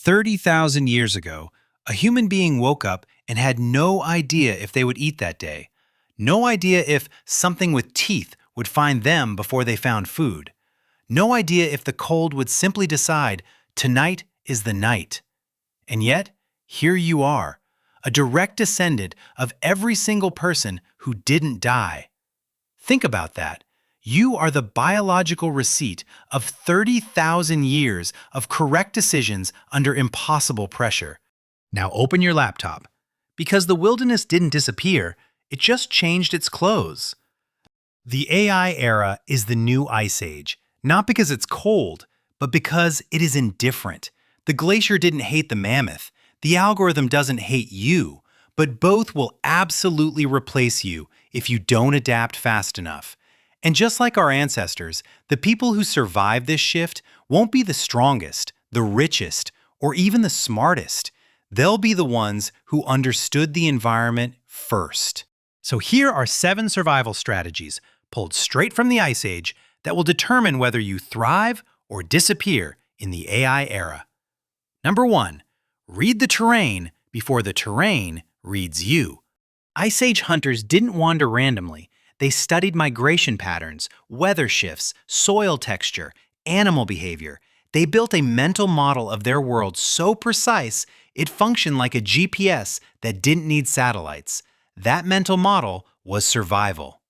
30,000 years ago, a human being woke up and had no idea if they would eat that day. No idea if something with teeth would find them before they found food. No idea if the cold would simply decide, tonight is the night. And yet, here you are, a direct descendant of every single person who didn't die. Think about that. You are the biological receipt of 30,000 years of correct decisions under impossible pressure. Now open your laptop. Because the wilderness didn't disappear, it just changed its clothes. The AI era is the new ice age, not because it's cold, but because it is indifferent. The glacier didn't hate the mammoth. The algorithm doesn't hate you, but both will absolutely replace you if you don't adapt fast enough. And just like our ancestors, the people who survive this shift won't be the strongest, the richest, or even the smartest. They'll be the ones who understood the environment first. So here are 7 survival strategies pulled straight from the Ice Age that will determine whether you thrive or disappear in the AI era. Number 1, read the terrain before the terrain reads you. Ice Age hunters didn't wander randomly. They studied migration patterns, weather shifts, soil texture, animal behavior. They built a mental model of their world so precise it functioned like a GPS that didn't need satellites. That mental model was survival.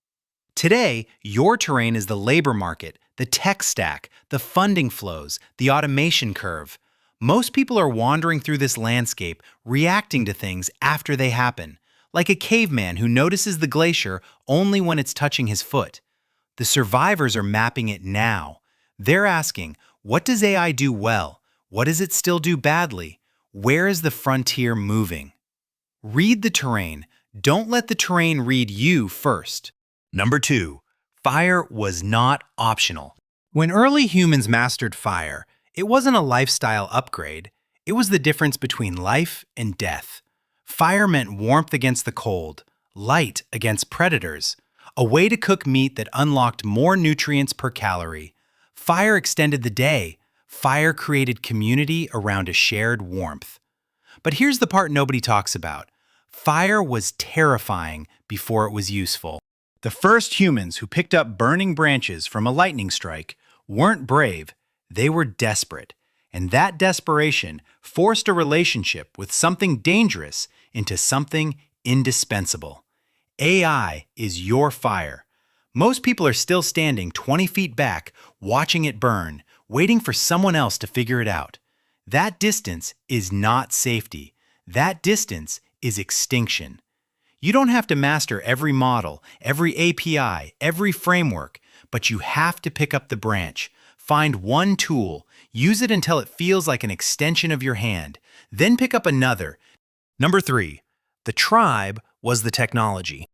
Today, your terrain is the labor market, the tech stack, the funding flows, the automation curve. Most people are wandering through this landscape, reacting to things after they happen, like a caveman who notices the glacier only when it's touching his foot. The survivors are mapping it now. They're asking, what does AI do well? What does it still do badly? Where is the frontier moving? Read the terrain. Don't let the terrain read you first. Number 2, fire was not optional. When early humans mastered fire, it wasn't a lifestyle upgrade. It was the difference between life and death. Fire meant warmth against the cold, light against predators, a way to cook meat that unlocked more nutrients per calorie. Fire extended the day. Fire created community around a shared warmth. But here's the part nobody talks about. Fire was terrifying before it was useful. The first humans who picked up burning branches from a lightning strike weren't brave, they were desperate. And that desperation forced a relationship with something dangerous into something indispensable. AI is your fire. Most people are still standing 20 feet back, watching it burn, waiting for someone else to figure it out. That distance is not safety. That distance is extinction. You don't have to master every model, every API, every framework, but you have to pick up the branch. Find one tool, use it until it feels like an extension of your hand, then pick up another. Number 3, the tribe was the technology.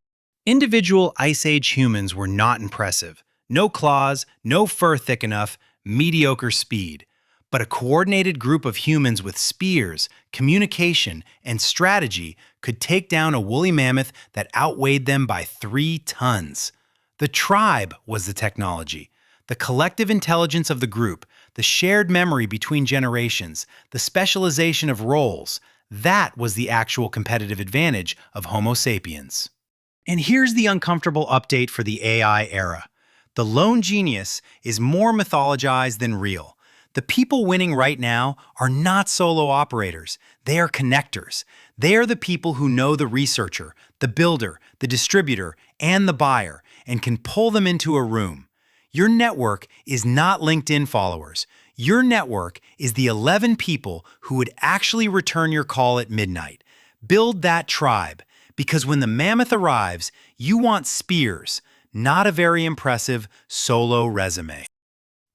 Individual Ice Age humans were not impressive. No claws, no fur thick enough, mediocre speed. But a coordinated group of humans with spears, communication, and strategy could take down a woolly mammoth that outweighed them by 3 tons. The tribe was the technology. The collective intelligence of the group, the shared memory between generations, the specialization of roles, that was the actual competitive advantage of Homo sapiens. And here's the uncomfortable update for the AI era. The lone genius is more mythologized than real. The people winning right now are not solo operators. They are connectors. They are the people who know the researcher, the builder, the distributor, and the buyer, and can pull them into a room. Your network is not LinkedIn followers. Your network is the 11 people who would actually return your call at midnight. Build that tribe, because when the mammoth arrives, you want spears, not a very impressive solo resume.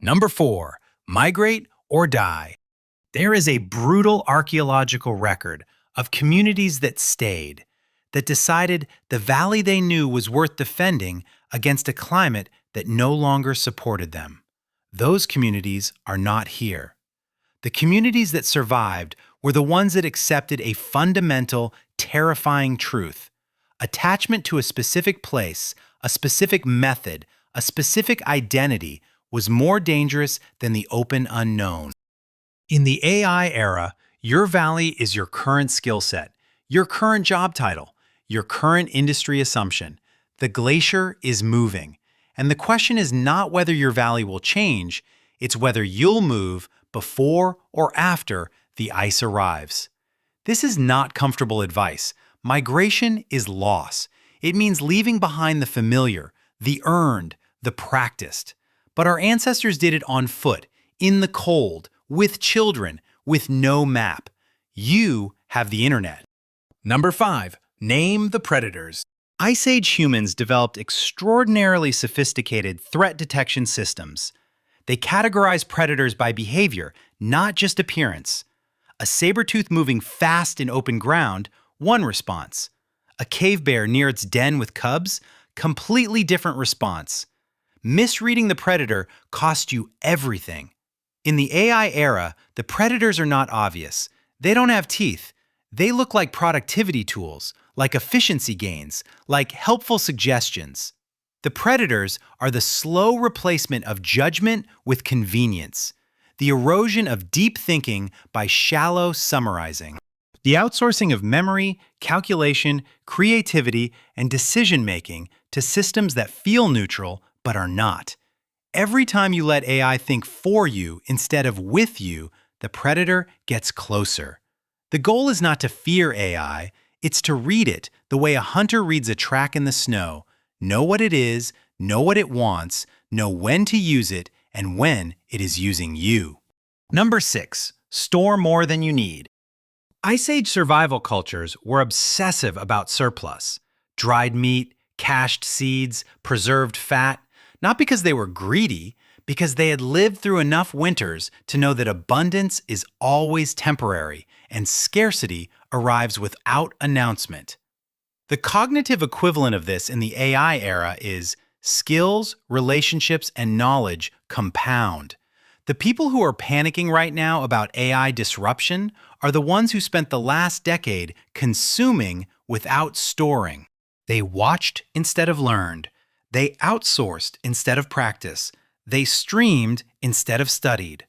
Number 4, migrate or die. There is a brutal archaeological record of communities that stayed, that decided the valley they knew was worth defending against a climate that no longer supported them. Those communities are not here. The communities that survived were the ones that accepted a fundamental, terrifying truth. Attachment to a specific place, a specific method, a specific identity was more dangerous than the open unknown. In the AI era, Your valley is your current skill set, your current job title, your current industry assumption. The glacier is moving. And the question is not whether your valley will change, it's whether you'll move before or after the ice arrives. This is not comfortable advice. Migration is loss. It means leaving behind the familiar, the earned, the practiced. But our ancestors did it on foot, in the cold, with children, with no map. You have the internet. Number 5. Name the predators. Ice Age humans developed extraordinarily sophisticated threat detection systems. They categorize predators by behavior, not just appearance. A saber-tooth moving fast in open ground, one response. A cave bear near its den with cubs, completely different response. Misreading the predator cost you everything. In the AI era, the predators are not obvious. They don't have teeth. They look like productivity tools, like efficiency gains, like helpful suggestions. The predators are the slow replacement of judgment with convenience, the erosion of deep thinking by shallow summarizing, the outsourcing of memory, calculation, creativity, and decision-making to systems that feel neutral but are not. Every time you let AI think for you instead of with you, the predator gets closer. The goal is not to fear AI, it's to read it the way a hunter reads a track in the snow, know what it is, know what it wants, know when to use it, and when it is using you. Number 6. Store more than you need. Ice Age survival cultures were obsessive about surplus. Dried meat, cached seeds, preserved fat, not because they were greedy, because they had lived through enough winters to know that abundance is always temporary and scarcity arrives without announcement. The cognitive equivalent of this in the AI era is skills, relationships, and knowledge compound. The people who are panicking right now about AI disruption are the ones who spent the last decade consuming without storing. They watched instead of learned. They outsourced instead of practiced. They streamed instead of studied.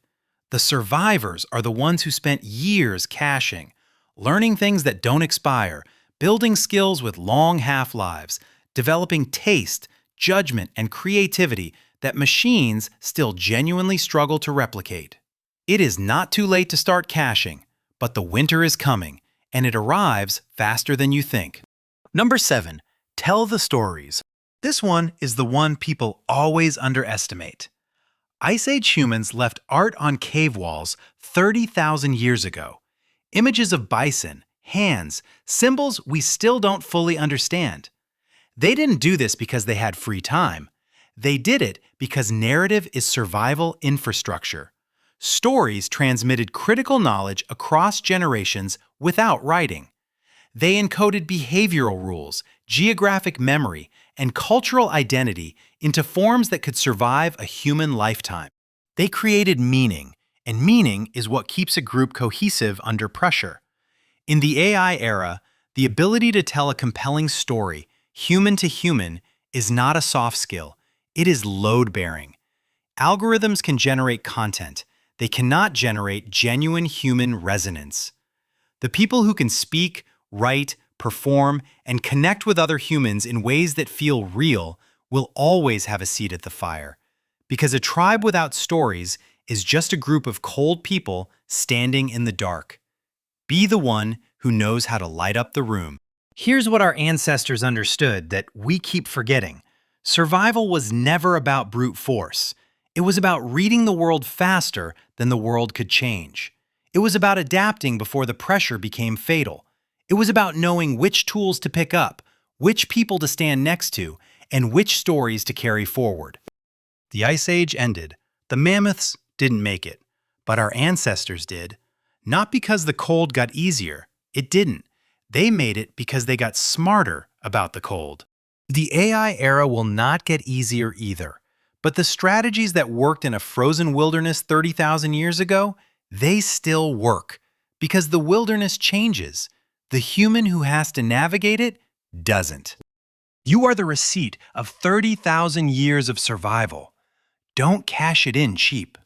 The survivors are the ones who spent years caching, learning things that don't expire, building skills with long half-lives, developing taste, judgment, and creativity that machines still genuinely struggle to replicate. It is not too late to start caching, but the winter is coming, and it arrives faster than you think. Number 7. Tell the stories. This one is the one people always underestimate. Ice Age humans left art on cave walls 30,000 years ago. Images of bison, hands, symbols we still don't fully understand. They didn't do this because they had free time. They did it because narrative is survival infrastructure. Stories transmitted critical knowledge across generations without writing. They encoded behavioral rules, geographic memory, and cultural identity into forms that could survive a human lifetime. They created meaning, and meaning is what keeps a group cohesive under pressure. In the AI era, the ability to tell a compelling story, human to human, is not a soft skill. It is load-bearing. Algorithms can generate content. They cannot generate genuine human resonance. The people who can speak, write, perform, and connect with other humans in ways that feel real will always have a seat at the fire. Because a tribe without stories is just a group of cold people standing in the dark. Be the one who knows how to light up the room. Here's what our ancestors understood that we keep forgetting. Survival was never about brute force. It was about reading the world faster than the world could change. It was about adapting before the pressure became fatal. It was about knowing which tools to pick up, which people to stand next to, and which stories to carry forward. The Ice Age ended. The mammoths didn't make it, but our ancestors did. Not because the cold got easier. It didn't. They made it because they got smarter about the cold. The AI era will not get easier either. But the strategies that worked in a frozen wilderness 30,000 years ago, they still work. Because the wilderness changes. The human who has to navigate it doesn't. You are the receipt of 30,000 years of survival. Don't cash it in cheap.